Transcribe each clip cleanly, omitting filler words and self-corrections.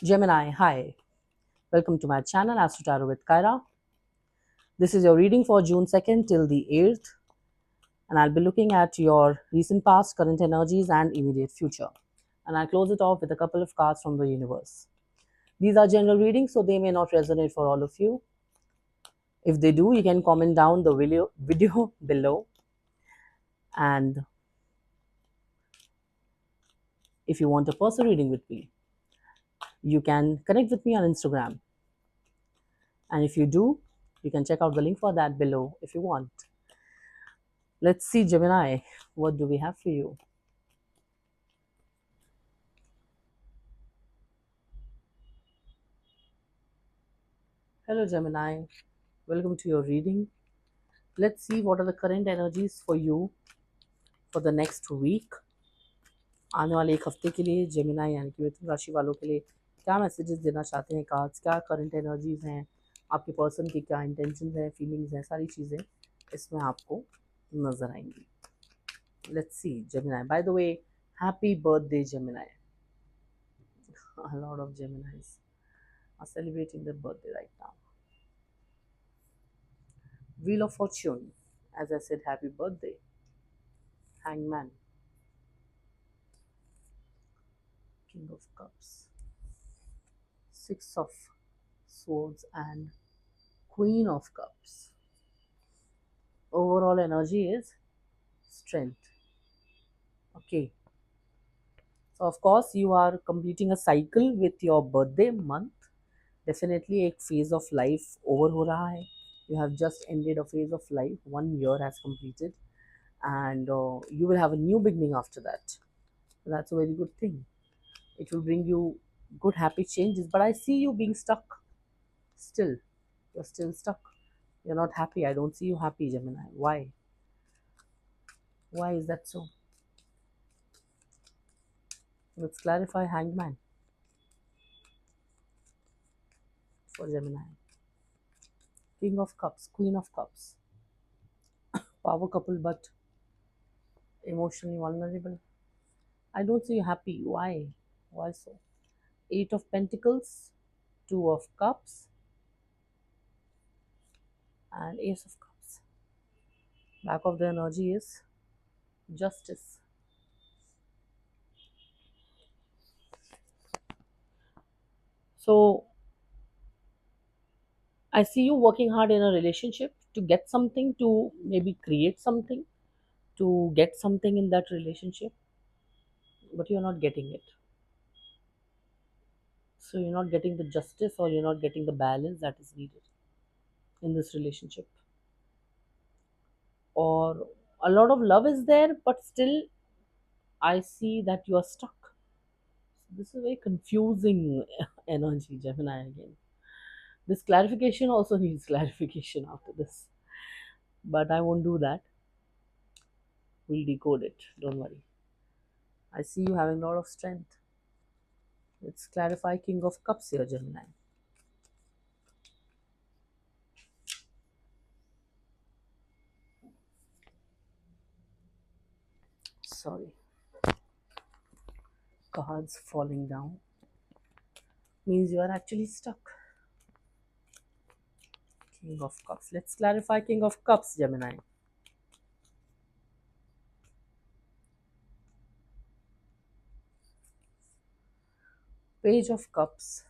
Gemini, hi. Welcome to my channel Astro Tarot with Kyra. This is your reading for June 2nd till the 8th, and I'll be looking at your recent past, current energies, and immediate future. And I'll close it off with a couple of cards from the universe. These are general readings, so they may not resonate for all of you. If they do, you can comment down the video below. And if you want a personal reading with me, you can connect with me on Instagram. And if you do, you can check out the link for that below if you want. Let's see, Gemini, what do we have for you? Hello, Gemini. Welcome to your reading. Let's see what are the current energies for you for the next week. आने वाले एक हफ्ते के लिए Gemini यानी कि मिथुन राशि वालों के लिए क्या मैसेजेस देना चाहते हैं कार्ड्स, क्या करंट एनर्जीज हैं, आपके पर्सन की क्या इंटेंशंस हैं, फीलिंग्स हैं, सारी चीज़ें इसमें आपको नजर आएंगी. Let's see Gemini. By the way, happy birthday Gemini. A lot of Geminis are celebrating their birthday right now. Wheel of Fortune. As I said, happy birthday. Hangman. King of Cups. Six of Swords and Queen of Cups. Overall energy is strength. Okay. So of course you are completing a cycle with your birthday month. Definitely एक phase of life over हो रहा है. You have just ended a phase of life. 1 year has completed, and you will have a new beginning after that. So that's a very good thing. It will bring you good happy changes. But I see you being stuck still. You're still stuck. You're not happy. I don't see you happy, Gemini. Why? Why is that so? Let's clarify Hangman for Gemini. King of Cups, Queen of Cups. Power couple, but emotionally vulnerable. I don't see you happy. Why? Why so? Eight of Pentacles, Two of Cups, and Ace of Cups. Back of the energy is Justice. So I see you working hard in a relationship to get something, to maybe create something, to get something in that relationship, but you're not getting it. So you're not getting the justice, or you're not getting the balance that is needed in this relationship. Or a lot of love is there, but still I see that you are stuck. This is very confusing energy, Gemini again. This clarification also needs clarification after this, but I won't do that. We'll decode it. Don't worry. I see you having a lot of strength. Let's clarify King of Cups here, Gemini. Sorry. Cards falling down means you are actually stuck. King of Cups. Let's clarify King of Cups, Gemini. Page of Cups,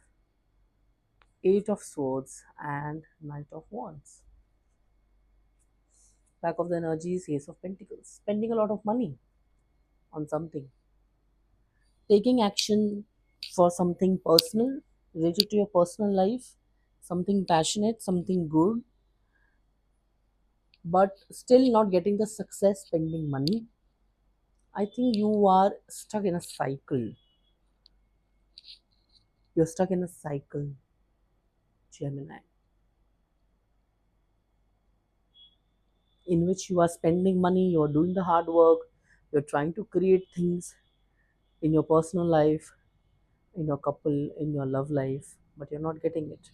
Eight of Swords, and Knight of Wands. Back of the energy is Ace of Pentacles. Spending a lot of money on something. Taking action for something personal, related to your personal life, something passionate, something good, but still not getting the success, spending money. I think you are stuck in a cycle. You're stuck in a cycle, Gemini, in which you are spending money, you're doing the hard work, you're trying to create things in your personal life, in your couple, in your love life, but you're not getting it.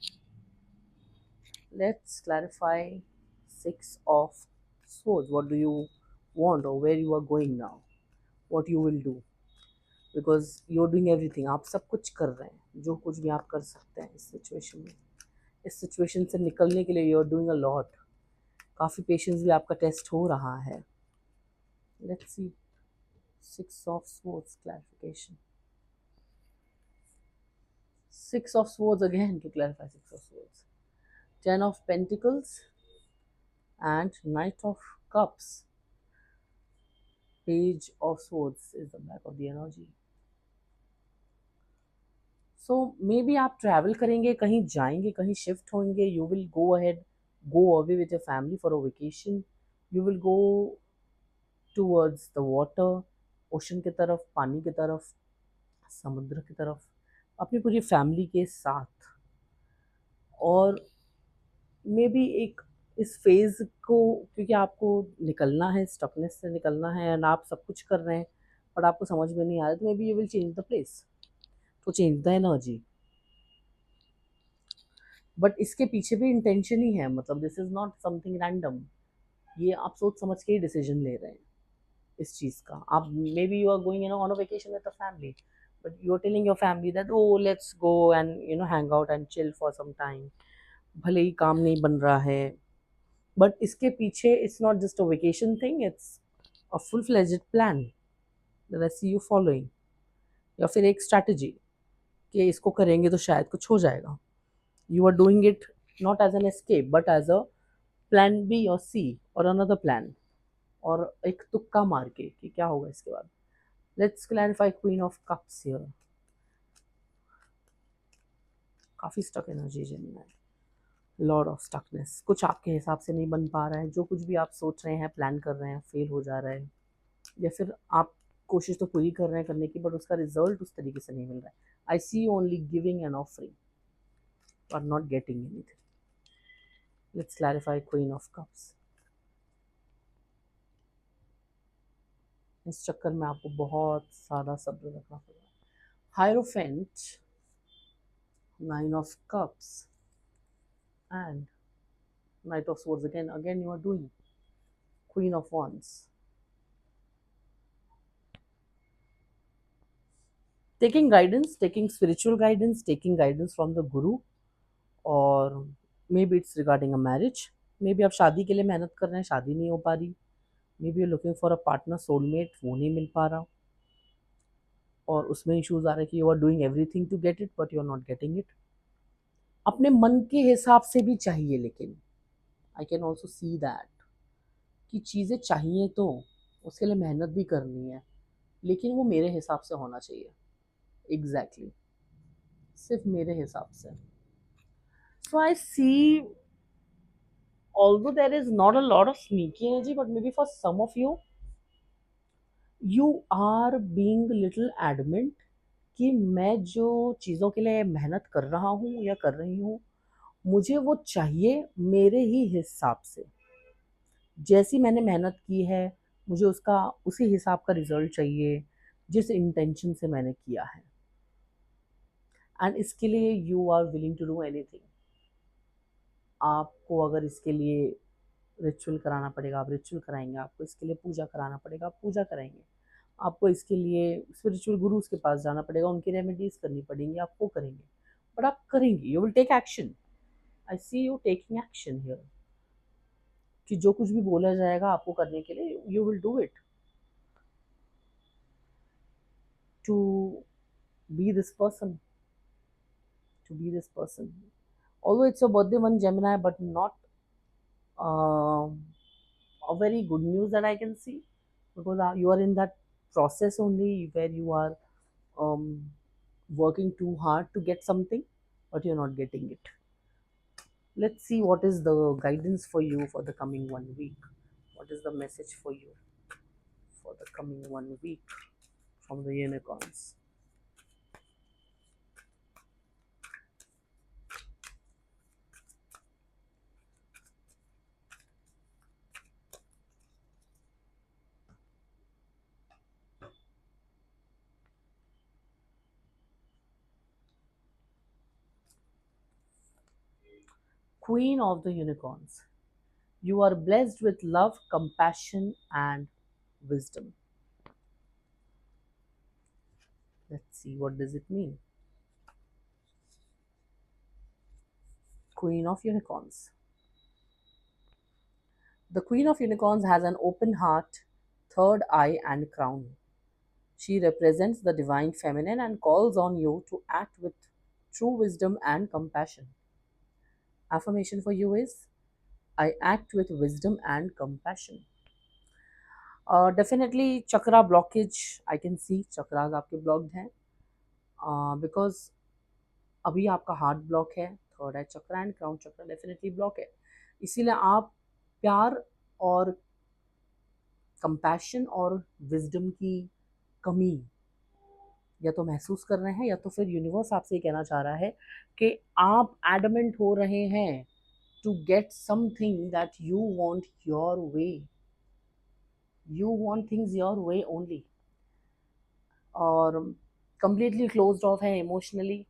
Let's clarify Six of Swords. What do you want, or where you are going now? What you will do? Because you are doing everything, आप सब कुछ कर रहे हैं, जो कुछ भी आप कर सकते हैं इस सिचुएशन में। इस सिचुएशन से निकलने के लिए you are doing a lot. काफ़ी पेशेंस भी आपका टेस्ट हो रहा है। Let's see, 6 of Swords clarification. 6 of Swords again to clarify 6 of Swords. 10 of Pentacles and Knight of Cups. Page of Swords is the back of the energy. So may be आप travel करेंगे, कहीं जाएंगे, कहीं shift होंगे। You will go ahead, go away with your family for a vacation. You will go towards the water, ocean की तरफ, पानी की तरफ, समुद्र की तरफ, अपनी पूरी फैमिली के साथ। और मे बी एक इस फेज़ को, क्योंकि आपको निकलना है, स्टकनेस से निकलना है, एंड आप सब कुछ कर रहे हैं बट आपको समझ में नहीं आ रहा, तो maybe you will change the place to change the energy. But इसके पीछे भी इंटेंशन ही है, मतलब this is not something random. ये आप सोच समझ के ही डिसीजन ले रहे हैं इस चीज़ का। आप maybe you are going on a vacation with the family, but you are telling your family that oh let's go and hang out and chill for some time. भले ही काम नहीं बन रहा है, बट इसके पीछे it's not just a vacation thing, it's a full fledged plan that I see you following. या फिर एक स्ट्रैटेजी कि इसको करेंगे तो शायद कुछ हो जाएगा। You are doing it not as an escape but as a plan B or C or another plan, और एक तुक्का मार के कि क्या होगा इसके बाद। Let's clarify Queen of Cups here. काफ़ी stuck energy Gemini, lord of stuckness. कुछ आपके हिसाब से नहीं बन पा रहा है, जो कुछ भी आप सोच रहे हैं, प्लान कर रहे हैं, फेल हो जा रहा है, या फिर आप कोशिश तो पूरी कर रहे हैं करने की बट उसका रिजल्ट उस तरीके से नहीं मिल रहा है। आई सी ओनली गिविंग एन ऑफरिंग और not getting anything. Let's clarify queen of cups. इस चक्कर में आपको बहुत ज़्यादा सब्र रखना पड़ेगा। Hierophant, 9 of Cups and Knight of Swords again. Again you are doing Queen of Wands. Taking guidance, taking spiritual guidance, taking guidance from the Guru, और may be it's regarding a marriage. May be आप शादी के लिए मेहनत कर रहे हैं, शादी नहीं हो पा रही। May be you looking for a partner, soulmate, वो नहीं मिल पा रहा, और उसमें इश्यूज आ रहे हैं कि you are doing everything to get it but you are not getting it. अपने मन के हिसाब से भी चाहिए, लेकिन I can also see that कि चीज़ें चाहिए तो उसके लिए मेहनत भी करनी है, लेकिन वो मेरे हिसाब से होना चाहिए। एग्जैक्टली सिर्फ मेरे हिसाब से। सो आई सी, although there is not a lot of sneaky energy, but maybe for some of you, you are being little adamant कि मैं जो चीज़ों के लिए मेहनत कर रहा हूँ या कर रही हूँ, मुझे वो चाहिए मेरे ही हिसाब से। जैसी मैंने मेहनत की है, मुझे उसका उसी हिसाब का रिजल्ट चाहिए जिस इंटेंशन से मैंने किया है, एंड इसके लिए you are willing to do anything. आपको अगर इसके लिए रिचुअल कराना पड़ेगा, आप रिचुअल कराएंगे। आपको इसके लिए पूजा कराना पड़ेगा, आप पूजा कराएंगे। आपको इसके लिए स्पिरिचुअल गुरुज के पास जाना पड़ेगा, उनकी रेमेडीज करनी पड़ेंगी, आप वो करेंगे। बट आप करेंगे, you will take action. I see you taking action here, कि जो कुछ भी बोला जाएगा आपको करने के लिए, you will do it to be this person, to be this person. Although it's your birthday month, Gemini, but not a very good news that I can see, because you are in that process only where you are um, working too hard to get something, but you're not getting it. Let's see what is the guidance for you for the coming 1 week. What is the message for you for the coming 1 week from the unicorns? Queen of the Unicorns. You are blessed with love, compassion, and wisdom. Let's see, what does it mean? Queen of Unicorns. The Queen of Unicorns has an open heart, third eye, and crown. She represents the divine feminine and calls on you to act with true wisdom and compassion. Affirmation for you is I act with wisdom and compassion. Definitely chakra blockage. I can see chakras आपके blocked हैं because अभी आपका heart block है, third I chakra and crown chakra definitely block है. इसीलिए आप प्यार और कंपैशन और विजडम की कमी या तो महसूस कर रहे हैं या तो फिर यूनिवर्स आपसे ये कहना चाह रहा है कि आप एडमेंट हो रहे हैं to get something that you want your way. You want things your way only. और कंप्लीटली क्लोज्ड ऑफ है emotionally,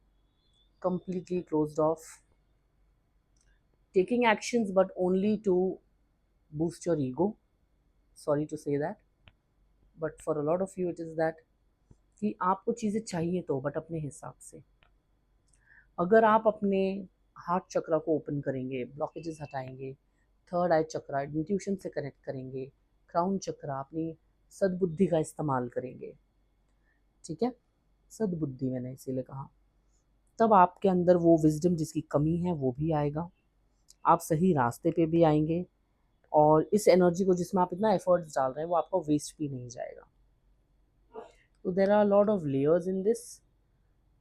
completely closed off, taking actions but only to boost your ego. Sorry to say that, but for a lot of you it is that कि आपको चीज़ें चाहिए तो but अपने हिसाब से. अगर आप अपने हार्ट चक्रा को ओपन करेंगे, ब्लॉकेजेस हटाएंगे, थर्ड आई चक्रा इंट्यूशन से कनेक्ट करेंगे, क्राउन चक्रा अपनी सद्बुद्धि का इस्तेमाल करेंगे, ठीक है, सद्बुद्धि मैंने इसीलिए कहा, तब आपके अंदर वो विजडम जिसकी कमी है वो भी आएगा, आप सही रास्ते पे भी आएंगे और इस एनर्जी को जिसमें आप इतना एफर्ट्स डाल रहे हैं वो आपका वेस्ट भी नहीं जाएगा. तो there are lot of layers in this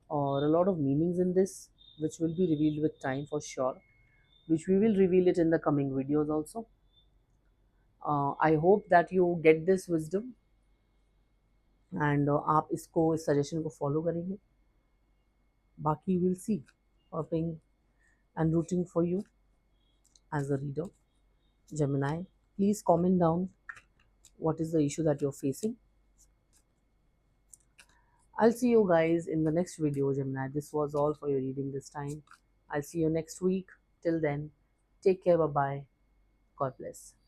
और a lot of meanings in this which will be revealed with time for sure, which we will reveal it in the coming videos also. I hope that you get this wisdom and आप इसको इस suggestion को follow करेंगे. बाकी will see, hoping and rooting for you as a reader. Gemini, please comment down what is the issue that you're facing. I'll see you guys in the next video, Gemini. This was all for your reading this time. I'll see you next week. Till then, take care. Bye bye. God bless.